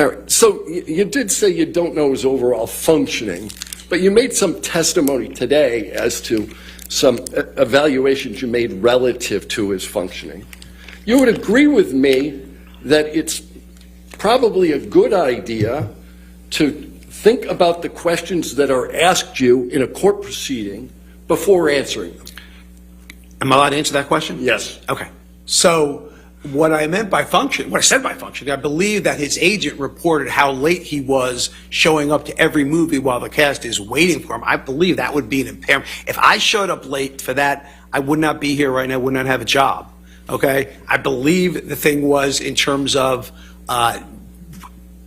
All right, so you did say you don't know his overall functioning, but you made some testimony today as to some evaluations you made relative to his functioning. You would agree with me that it's probably a good idea to think about the questions that are asked you in a court proceeding before answering them. Am I allowed to answer that question? Yes. Okay. So what I meant by function, what I said by function, I believe that his agent reported how late he was showing up to every movie while the cast is waiting for him. I believe that would be an impairment. If I showed up late for that, I would not be here right now, would not have a job. Okay? I believe the thing was in terms of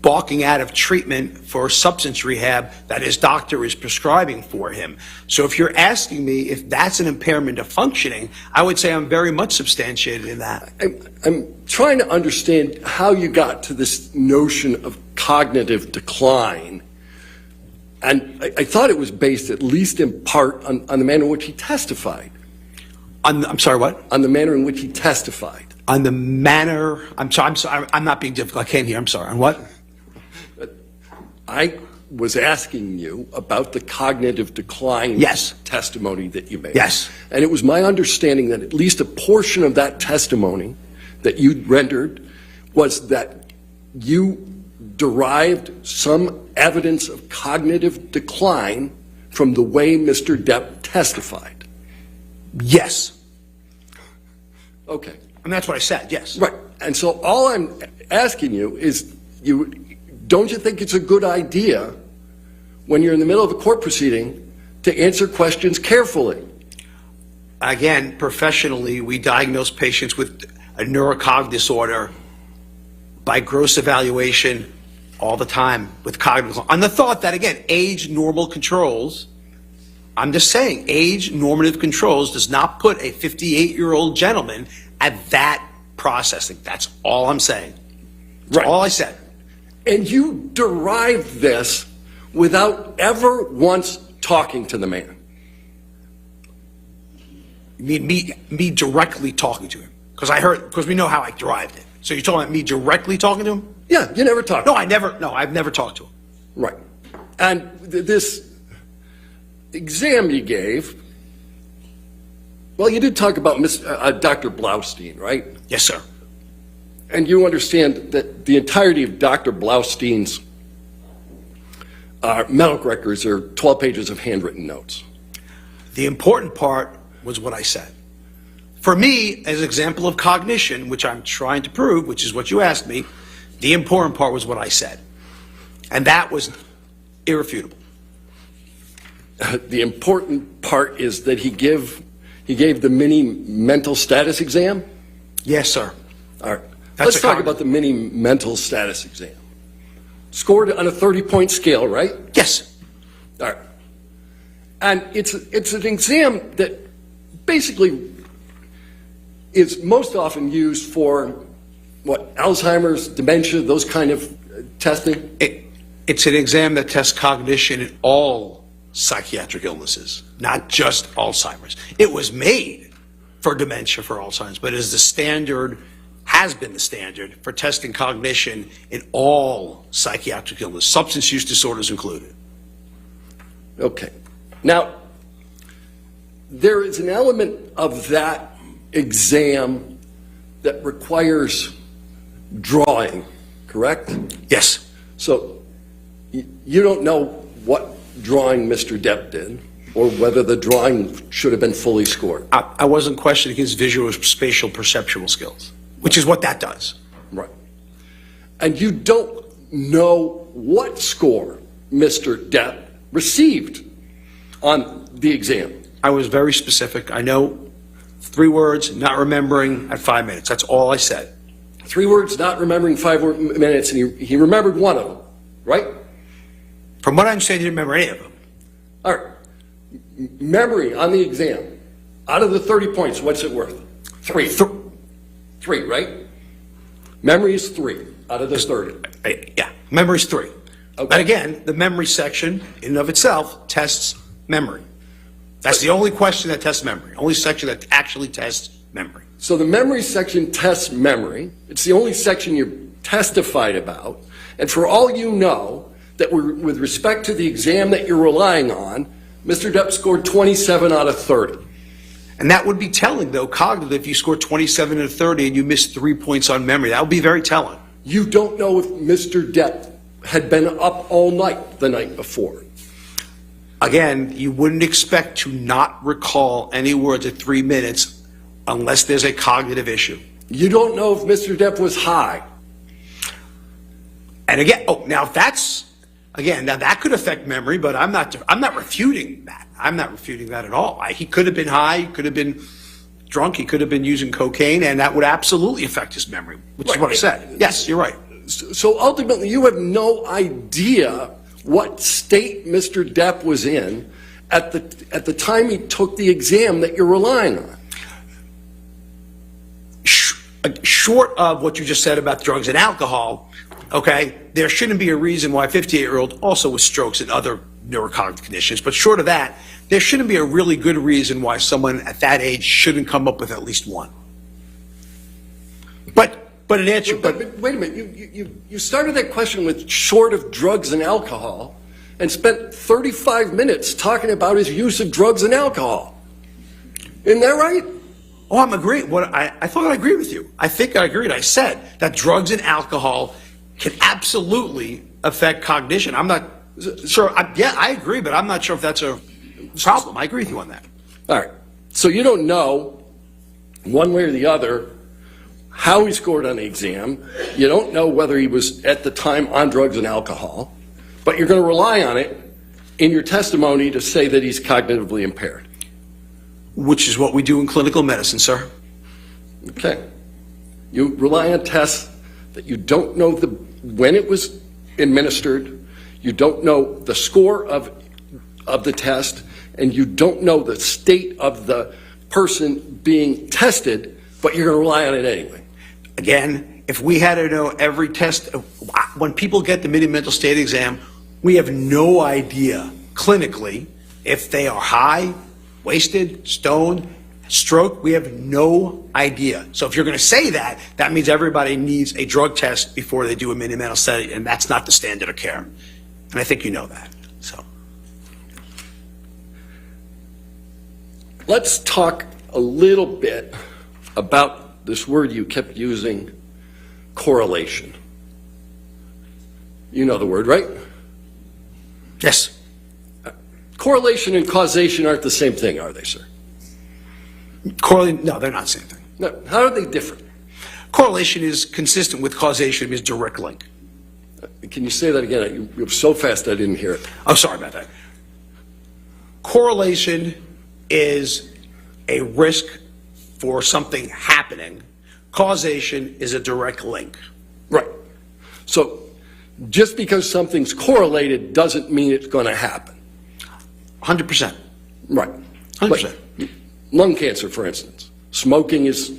balking out of treatment for substance rehab that his doctor is prescribing for him. So if you're asking me if that's an impairment of functioning, I would say I'm very much substantiated in that. I'm trying to understand how you got to this notion of cognitive decline. And I thought it was based at least in part on the manner in which he testified. I'm sorry, what? On the manner in which he testified. On the manner, I'm sorry, I'm not being difficult. I can't hear. I'm sorry. On what? I was asking you about the cognitive decline testimony that you made. Yes. And it was my understanding that at least a portion of that testimony that you rendered was that you derived some evidence of cognitive decline from the way Mr. Depp testified. Yes. Okay. And that's what I said, yes. Right. And so all I'm asking you is, don't you think it's a good idea when you're in the middle of a court proceeding to answer questions carefully? Again, professionally, we diagnose patients with a neurocog disorder by gross evaluation all the time with cognitive, on the thought that, again, age normal controls. I'm just saying, age normative controls does not put a 58-year-old gentleman at that processing. That's all I'm saying. That's Right. all I said. And you derived this without ever once talking to the man. Me directly talking to him. Because we know how I derived it. So you're talking about me directly talking to him? Yeah, you never talked. No, I've never talked to him. Right. And this exam you gave, well, you did talk about Dr. Blaustein, right? Yes, sir. And you understand that the entirety of Dr. Blaustein's medical records are 12 pages of handwritten notes. The important part was what I said. For me, as an example of cognition, which I'm trying to prove, which is what you asked me, the important part was what I said. And that was irrefutable. The important part is that he gave the mini mental status exam? Yes, sir. All right. Let's talk about the mini mental status exam. Scored on a 30-point scale, right? Yes. All right. And it's an exam that basically is most often used for, what, Alzheimer's, dementia, those kind of testing? It's an exam that tests cognition in all psychiatric illnesses, not just Alzheimer's. It was made for dementia for Alzheimer's, but is the standard, has been the standard for testing cognition in all psychiatric illness, substance use disorders included. Okay. Now, there is an element of that exam that requires drawing, correct? Yes. So you don't know what drawing Mr. Depp did or whether the drawing should have been fully scored. I wasn't questioning his visual spatial perceptual skills, which is what that does. Right. And you don't know what score Mr. Depp received on the exam. I was very specific. I know 3 words, not remembering at 5 minutes. That's all I said. 3 words, not remembering 5 minutes, and he remembered one of them, right? From what I understand, you didn't remember any of them. All right. Memory on the exam, out of the 30 points, what's it worth? 3. 3, right? Memory is 3 out of the 30. Yeah, memory is 3. Okay. But again, the memory section in and of itself tests memory. That's the only question that tests memory, only section that actually tests memory. So the memory section tests memory. It's the only section you testified about. And for all you know, that with respect to the exam that you're relying on, Mr. Depp scored 27 out of 30. And that would be telling, though, cognitive, if you score 27 out of 30 and you miss 3 points on memory. That would be very telling. You don't know if Mr. Depp had been up all night the night before. Again, you wouldn't expect to not recall any words at 3 minutes unless there's a cognitive issue. You don't know if Mr. Depp was high. And again, now that could affect memory, but I'm not refuting that. I'm not refuting that at all. He could have been high, he could have been drunk, he could have been using cocaine, and that would absolutely affect his memory, which is what I said. Yes, you're right. So ultimately, you have no idea what state Mr. Depp was in at the time he took the exam that you're relying on. Short of what you just said about drugs and alcohol, okay, there shouldn't be a reason why a 58-year-old also with strokes and other neurocognitive conditions, but short of that, there shouldn't be a really good reason why someone at that age shouldn't come up with at least one. But an answer. But wait a minute, you started that question with short of drugs and alcohol and spent 35 minutes talking about his use of drugs and alcohol. Isn't that right? Oh, I'm agreeing. I thought I agreed with you. I think I agreed. I said that drugs and alcohol can absolutely affect cognition. I'm not sure. I agree, but I'm not sure if that's a problem. I agree with you on that. All right. So you don't know one way or the other how he scored on the exam. You don't know whether he was at the time on drugs and alcohol, but you're going to rely on it in your testimony to say that he's cognitively impaired. Which is what we do in clinical medicine, sir. Okay. You rely on tests that you don't know when it was administered, you don't know the score of the test, and you don't know the state of the person being tested, but you're going to rely on it anyway. Again, if we had to know every test, when people get the mini-mental state exam, we have no idea clinically if they are high, wasted, stoned, stroke. We have no idea. So if you're going to say that, that means everybody needs a drug test before they do a mini-mental study, and that's not the standard of care. And I think you know that. So let's talk a little bit about this word you kept using, correlation. You know the word, right? yes. Correlation and causation aren't the same thing, are they, sir? No, they're not the same thing. No. How are they different? Correlation is consistent with causation, means direct link. Can you say that again? You were so fast I didn't hear it. I'm sorry about that. Correlation is a risk for something happening. Causation is a direct link. Right. So just because something's correlated doesn't mean it's going to happen. 100%. Right. 100%. But lung cancer, for instance. Smoking is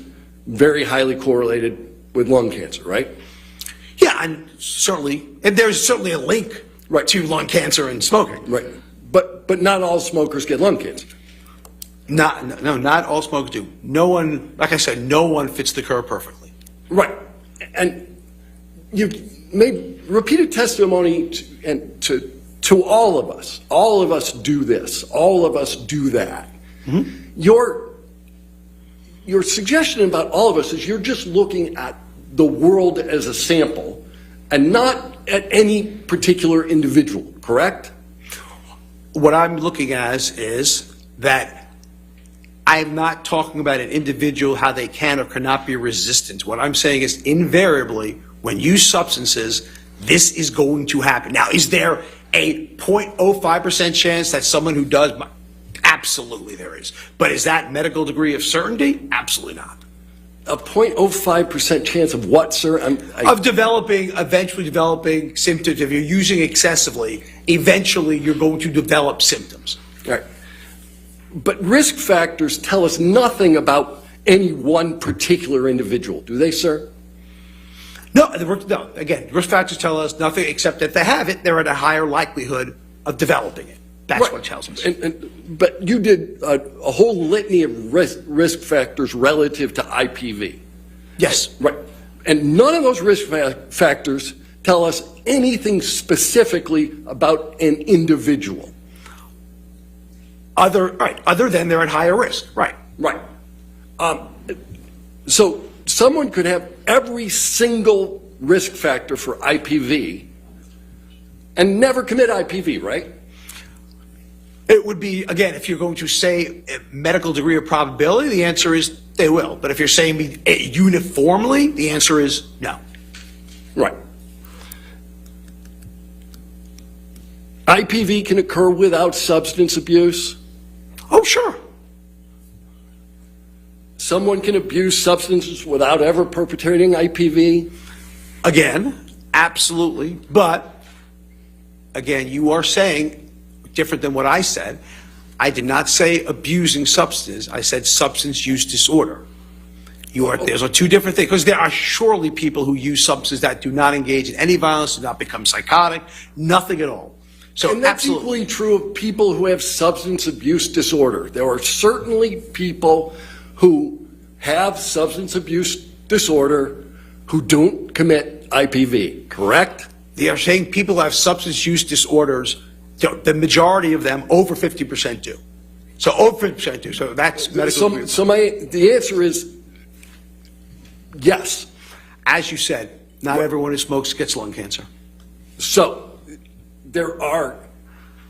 very highly correlated with lung cancer, right? Yeah, and there's certainly a link Right. to lung cancer and smoking. Right. But not all smokers get lung cancer. Not all smokers do. No one, like I said, no one fits the curve perfectly. Right. And you made repeated testimony to all of us. All of us do this. All of us do that. Mm-hmm. Your suggestion about all of us is you're just looking at the world as a sample and not at any particular individual, correct? What I'm looking at is that I'm not talking about an individual, how they can or cannot be resistant. What I'm saying is invariably, when you use substances, this is going to happen. Now, is there a 0.05% chance that someone who does? Absolutely there is. But is that medical degree of certainty? Absolutely not. A 0.05% chance of what, sir? Of eventually developing symptoms. If you're using excessively, eventually you're going to develop symptoms. All right. But risk factors tell us nothing about any one particular individual, do they, sir? No. Again, risk factors tell us nothing except that if they have it, they're at a higher likelihood of developing it. That's right. What it tells us. But you did a whole litany of risk factors relative to IPV. Yes. Right. And none of those risk factors tell us anything specifically about an individual. Other than they're at higher risk, right? Right. So someone could have every single risk factor for IPV and never commit IPV, right? It would be, again, if you're going to say a medical degree of probability, the answer is they will. But if you're saying uniformly, the answer is no. Right. IPV can occur without substance abuse. Oh, sure. Someone can abuse substances without ever perpetrating IPV. Again, absolutely. But, again, you are saying different than what I said. I did not say abusing substance. I said substance use disorder. Those are two different things, because there are surely people who use substances that do not engage in any violence, do not become psychotic, nothing at all. So And that's absolutely. equally true of people who have substance abuse disorder. There are certainly people who have substance abuse disorder who don't commit IPV, correct? They are saying people who have substance use disorders, the majority of them, over 50% do. So over 50% do. So that's medical. The answer is yes. As you said, not everyone who smokes gets lung cancer. So there are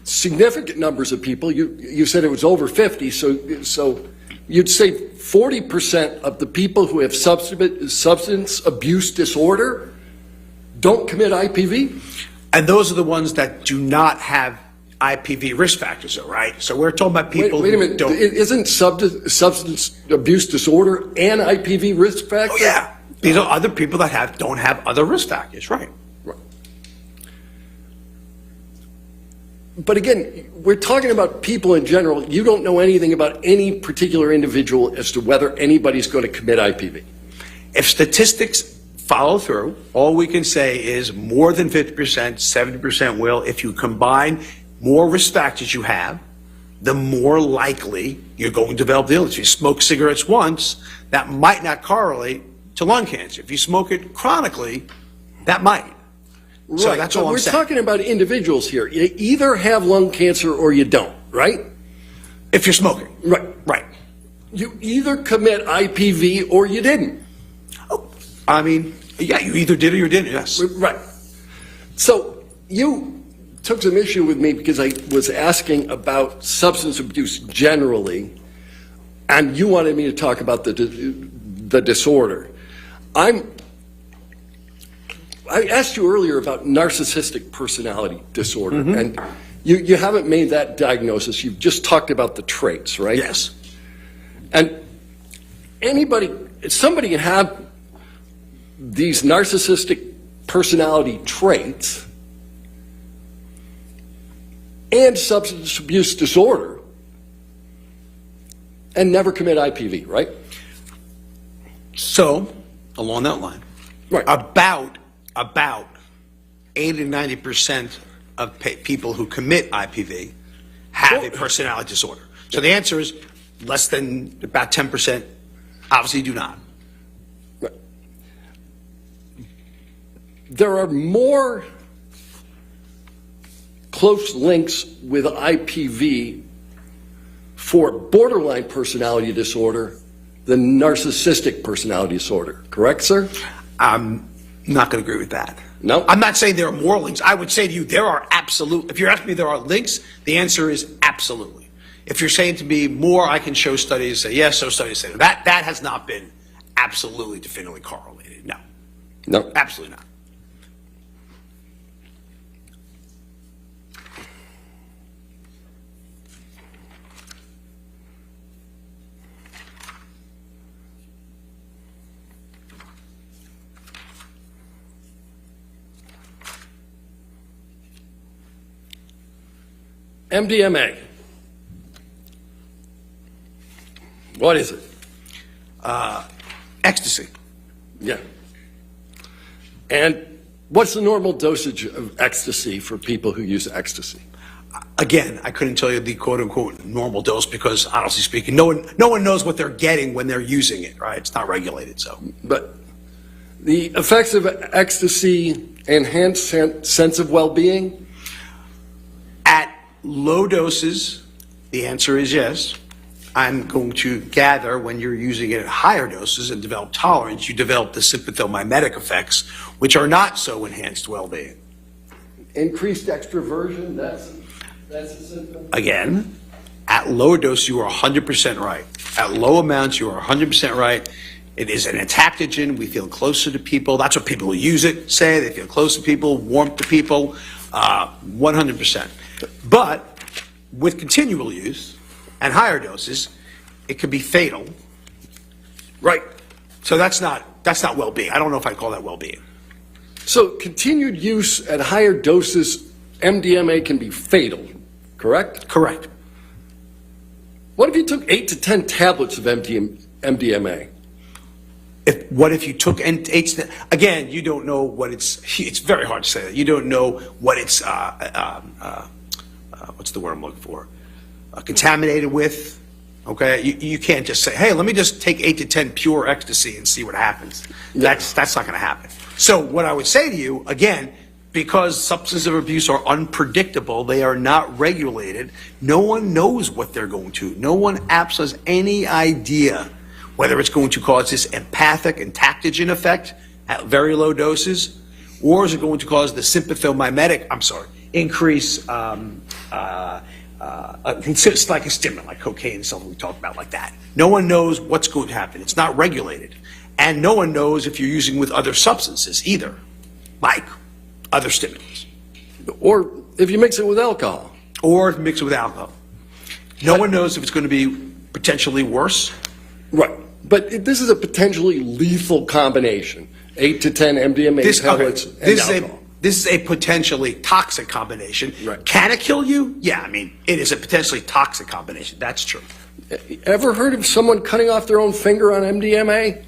significant numbers of people. You said it was over 50. So you'd say 40% of the people who have substance abuse disorder don't commit IPV? And those are the ones that do not have IPV risk factors, though, right? So we're talking about people Wait a who minute. don't. Isn't substance abuse disorder and IPV risk factor? Oh, yeah. These are other people that don't have other risk factors, right? Right. But again, we're talking about people in general. You don't know anything about any particular individual as to whether anybody's going to commit IPV. If statistics follow through, all we can say is more than 50%, 70% will. If you combine more risk factors you have, the more likely you're going to develop the illness. If you smoke cigarettes once, that might not correlate to lung cancer. If you smoke it chronically, that might. Right. So that's all I'm we're saying. talking about individuals here. You either have lung cancer or you don't, right? If you're smoking. Right. Right. You either commit IPV or you didn't. Oh, I mean, yeah, you either did or you didn't, yes. Right. So you took some issue with me because I was asking about substance abuse generally, and you wanted me to talk about the disorder. I asked you earlier about narcissistic personality disorder, and you haven't made that diagnosis. You've just talked about the traits, right? Yes. And somebody can have these narcissistic personality traits and substance abuse disorder and never commit IPV, right? So, along that line, Right. about 80 to 90% of people who commit IPV have a personality disorder. So the answer is less than about 10% obviously do not. Right. There are more close links with IPV for borderline personality disorder than narcissistic personality disorder. Correct, sir? I'm not going to agree with that. No? I'm not saying there are more links. I would say to you, there are absolute. If you're asking me there are links, the answer is absolutely. If you're saying to me more, I can show studies say yes, so studies say that. That has not been absolutely definitively correlated. No. No. Absolutely not. MDMA. What is it? Ecstasy. Yeah. And what's the normal dosage of ecstasy for people who use ecstasy? Again, I couldn't tell you the quote-unquote normal dose because, honestly speaking, no one knows what they're getting when they're using it, right? It's not regulated, so. But the effects of ecstasy Enhanced sense of well-being? At low doses, the answer is yes. I'm going to gather when you're using it at higher doses and develop tolerance, you develop the sympathomimetic effects, which are not so enhanced well-being. Increased extroversion, that's a symptom? Again, at low dose, you are 100% right. At low amounts, you are 100% right. It is an adaptogen. We feel closer to people. That's what people who use it say. They feel close to people, warmth to people, 100%. But with continual use and higher doses, it can be fatal. Right. So that's not well-being. I don't know if I'd call that well-being. So continued use at higher doses, MDMA can be fatal, correct? Correct. What if you took 8 to 10 tablets of MDMA? What if you took again, you don't know what it's very hard to say that. You don't know what it's, what's the word I'm looking for? Contaminated with, okay? You can't just say, hey, let me just take 8 to 10 pure ecstasy and see what happens. Yeah. That's not gonna happen. So what I would say to you, again, because substance abuse are unpredictable, they are not regulated, no one knows what they're going to. No one absolutely has any idea whether it's going to cause this empathic and tactogen effect at very low doses, or is it going to cause the sympathomimetic, increase, it's like a stimulant, like cocaine and something we talked about like that. No one knows what's going to happen. It's not regulated. And no one knows if you're using with other substances either, like other stimulants. Or if you mix it with alcohol. Or mix it with alcohol. No one knows if it's going to be potentially worse. Right. But this is a potentially lethal combination. 8 to 10 MDMA tablets and alcohol. This is a potentially toxic combination. Right. Can it kill you? Yeah, I mean, it is a potentially toxic combination. That's true. Ever heard of someone cutting off their own finger on MDMA?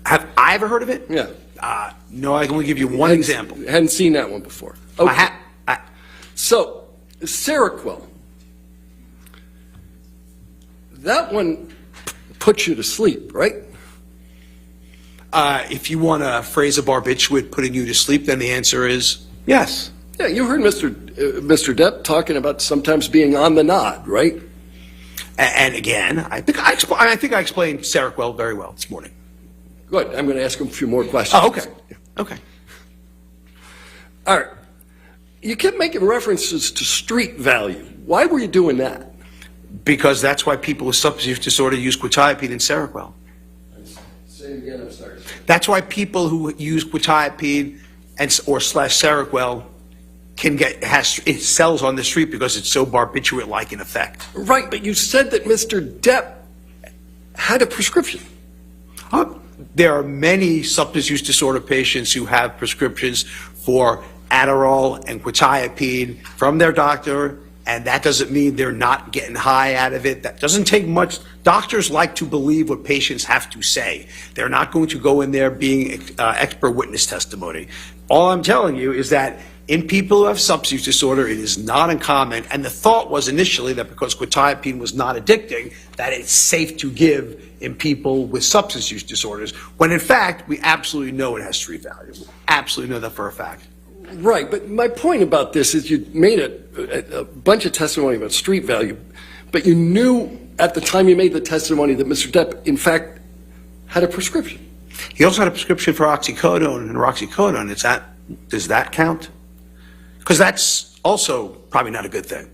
Have I ever heard of it? Yeah. No, I can only give you one example. Hadn't seen that one before. Okay. So, Seroquel. That one puts you to sleep, right? If you want to phrase a barbiturate putting you to sleep, then the answer is yes. Yeah, you heard Mr. Depp talking about sometimes being on the nod, right? And again, I think I explained Seroquel very well this morning. Good. I'm going to ask him a few more questions. Oh, okay. Okay. All right. You kept making references to street value. Why were you doing that? Because that's why people with substance use disorder use quetiapine and Seroquel. Say it again, I'm sorry. That's why people who use quetiapine or Seroquel can it sells on the street because it's so barbiturate-like in effect. Right, but you said that Mr. Depp had a prescription. There are many substance use disorder patients who have prescriptions for Adderall and quetiapine from their doctor, and that doesn't mean they're not getting high out of it. That doesn't take much. Doctors like to believe what patients have to say. They're not going to go in there being expert witness testimony. All I'm telling you is that in people who have substance use disorder, it is not uncommon, and the thought was initially that because quetiapine was not addicting, that it's safe to give in people with substance use disorders, when in fact, we absolutely know it has street value. We absolutely know that for a fact. Right, but my point about this is you made a bunch of testimony about street value, but you knew at the time you made the testimony that Mr. Depp, in fact, had a prescription. He also had a prescription for oxycodone and roxicodone. Does that count? Because that's also probably not a good thing.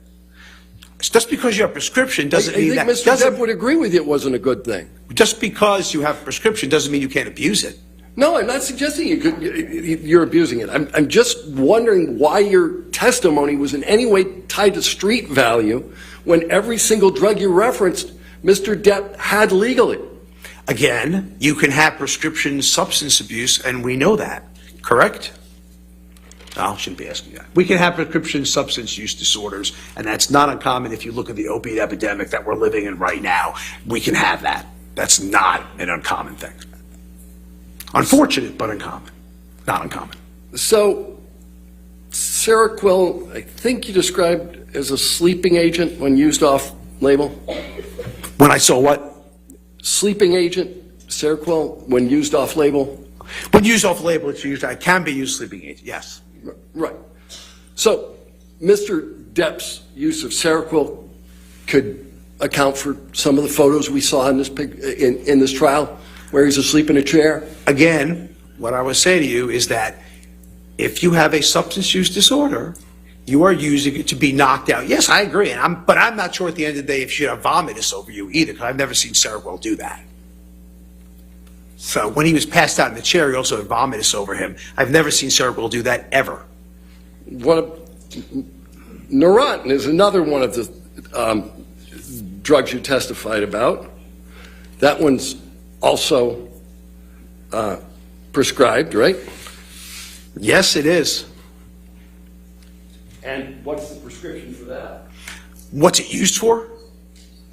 Just because you have a prescription doesn't mean that... I think Mr. Depp would agree with you it wasn't a good thing. Just because you have a prescription doesn't mean you can't abuse it. No, I'm not suggesting you're abusing it. I'm just wondering why your testimony was in any way tied to street value when every single drug you referenced, Mr. Depp had legally. Again, you can have prescription substance abuse, and we know that, correct? No, I shouldn't be asking that. We can have prescription substance use disorders, and that's not uncommon if you look at the opiate epidemic that we're living in right now. We can have that. That's not an uncommon thing. Unfortunate, but uncommon. Not uncommon. So, Seroquel, I think you described as a sleeping agent when used off-label? When I saw what? Sleeping agent, Seroquel, when used off-label? When used off-label, it's used. It can be used sleeping aids. Yes. Right. So, Mr. Depp's use of Seroquel could account for some of the photos we saw in this trial, where he's asleep in a chair. Again, what I would say to you is that if you have a substance use disorder, you are using it to be knocked out. Yes, I agree, but I'm not sure at the end of the day if you have vomitus over you either, because I've never seen Seroquel do that. So when he was passed out in the chair, he also had vomitus over him. I've never seen Seroquel do that ever. Neurontin is another one of the drugs you testified about. That one's also prescribed, right? Yes, it is. And what's the prescription for that? What's it used for?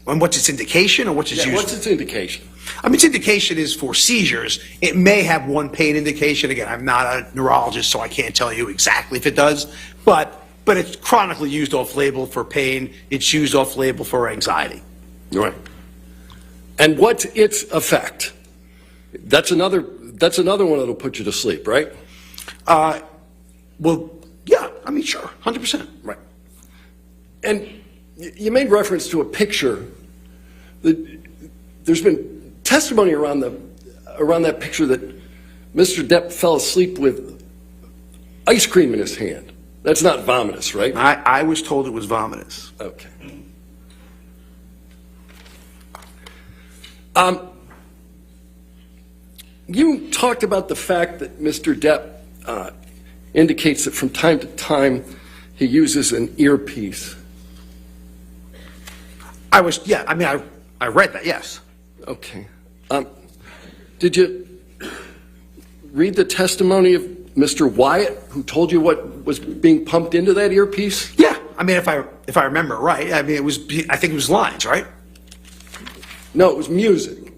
And what's its indication, or what's its used what's its indication? I mean, its indication is for seizures. It may have one pain indication. Again, I'm not a neurologist, so I can't tell you exactly if it does. But it's chronically used off-label for pain. It's used off-label for anxiety. Right. And what's its effect? That's another one that'll put you to sleep, right? Well, yeah. I mean, sure, 100%. Right. And you made reference to a picture. There's been testimony around that picture that Mr. Depp fell asleep with ice cream in his hand. That's not vomitous, right? I was told it was vomitous. Okay. You talked about the fact that Mr. Depp indicates that from time to time he uses an earpiece. I read that, yes. Okay. Did you read the testimony of Mr. Wyatt, who told you what was being pumped into that earpiece? Yeah. I mean, if I remember right, I think it was lines, right? No, it was music.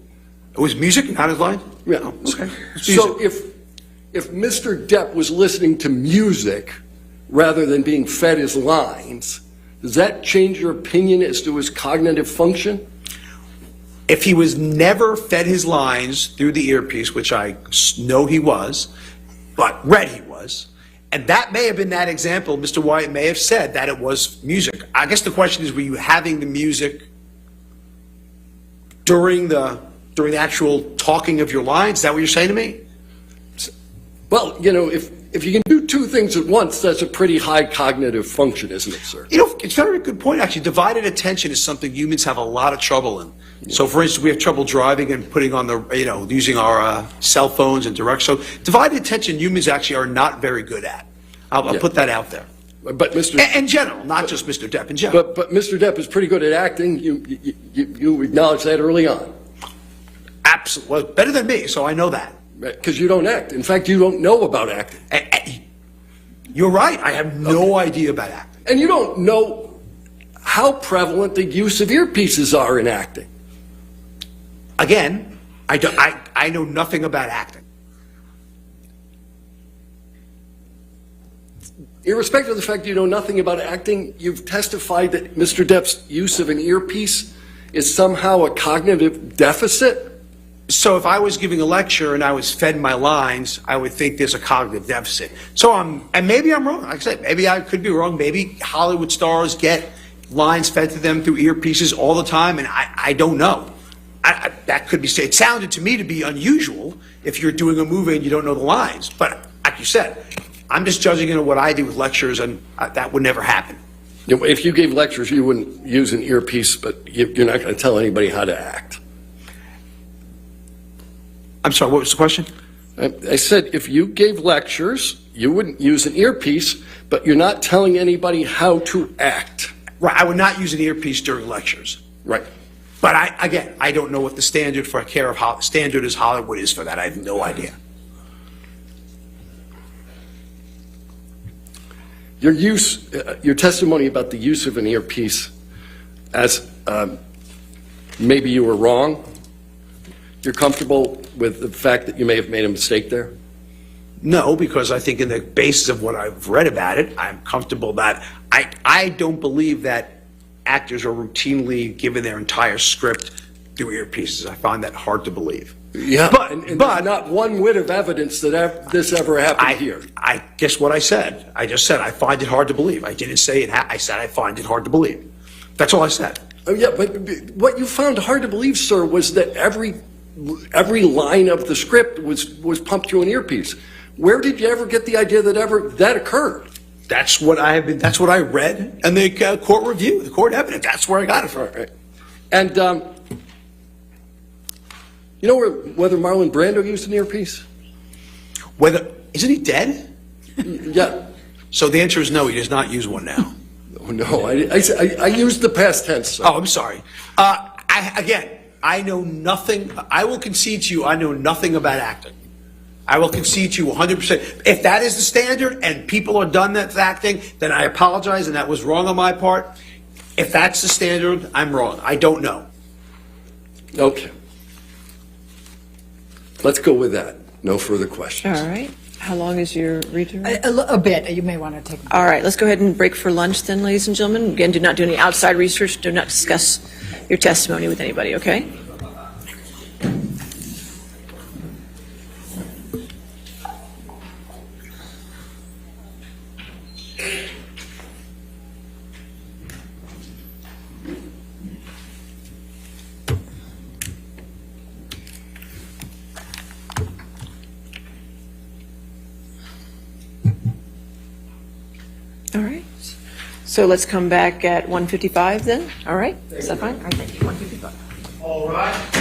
It was music, not his lines? Yeah. Oh, okay. So if Mr. Depp was listening to music rather than being fed his lines, does that change your opinion as to his cognitive function? If he was never fed his lines through the earpiece, which I know he was, but read he was, and that may have been that example, Mr. Wyatt may have said that it was music. I guess the question is, were you having the music during the actual talking of your lines? Is that what you're saying to me? Well, if you can do two things at once, that's a pretty high cognitive function, isn't it, sir? It's a very good point, actually. Divided attention is something humans have a lot of trouble in. So, for instance, we have trouble driving and putting on using our cell phones and direct. So, divided attention, humans actually are not very good at. I'll put that out there. But in general, not just Mr. Depp, in general. But Mr. Depp is pretty good at acting. You acknowledged that early on. Absolutely. Well, better than me, so I know that. Because you don't act. In fact, you don't know about acting. You're right. I have no idea about acting. And you don't know how prevalent the use of earpieces are in acting. Again, I know nothing about acting. Irrespective of the fact you know nothing about acting, you've testified that Mr. Depp's use of an earpiece is somehow a cognitive deficit? So if I was giving a lecture and I was fed my lines, I would think there's a cognitive deficit. So and maybe I'm wrong. Like I said, maybe I could be wrong. Maybe Hollywood stars get lines fed to them through earpieces all the time, and I don't know. That could be said. It sounded to me to be unusual if you're doing a movie and you don't know the lines. But like you said, I'm just judging what I do with lectures, and that would never happen. If you gave lectures, you wouldn't use an earpiece, but you're not going to tell anybody how to act. I'm sorry, what was the question? I said if you gave lectures, you wouldn't use an earpiece, but you're not telling anybody how to act. Right, I would not use an earpiece during lectures. Right. But I don't know what the standard for standard is Hollywood is for that. I have no idea. Your testimony about the use of an earpiece, as maybe you were wrong. You're comfortable with the fact that you may have made a mistake there? No, because I think in the basis of what I've read about it, I'm comfortable that I don't believe that actors are routinely given their entire script through earpieces. I find that hard to believe. Yeah, But- and but- not one whit of evidence that this ever happened here. I guess what I said. I just said I find it hard to believe. I didn't say it. I said I find it hard to believe. That's all I said. Oh, yeah, but what you found hard to believe, sir, was that every line of the script was pumped through an earpiece. Where did you ever get the idea that occurred? That's what I have been. That's what I read in the court review, the court evidence. That's where I got it from. Right. And you know whether Marlon Brando used an earpiece? Isn't he dead? Yeah. So the answer is no. He does not use one now. Oh, no, I used the past tense, sir. Oh, I'm sorry. I know nothing. I will concede to you. I know nothing about acting. I will concede to you 100%. If that is the standard and people are done that's acting, then I apologize and that was wrong on my part. If that's the standard, I'm wrong. I don't know. Okay. Let's go with that. No further questions. All right. How long is your return? A bit. You may want to take. All right, let's go ahead and break for lunch then, ladies and gentlemen. Again, do not do any outside research. Do not discuss your testimony with anybody, okay? All right. So let's come back at 1:55 then. All right. Is that fine? All right, thank you. 1:55. All right.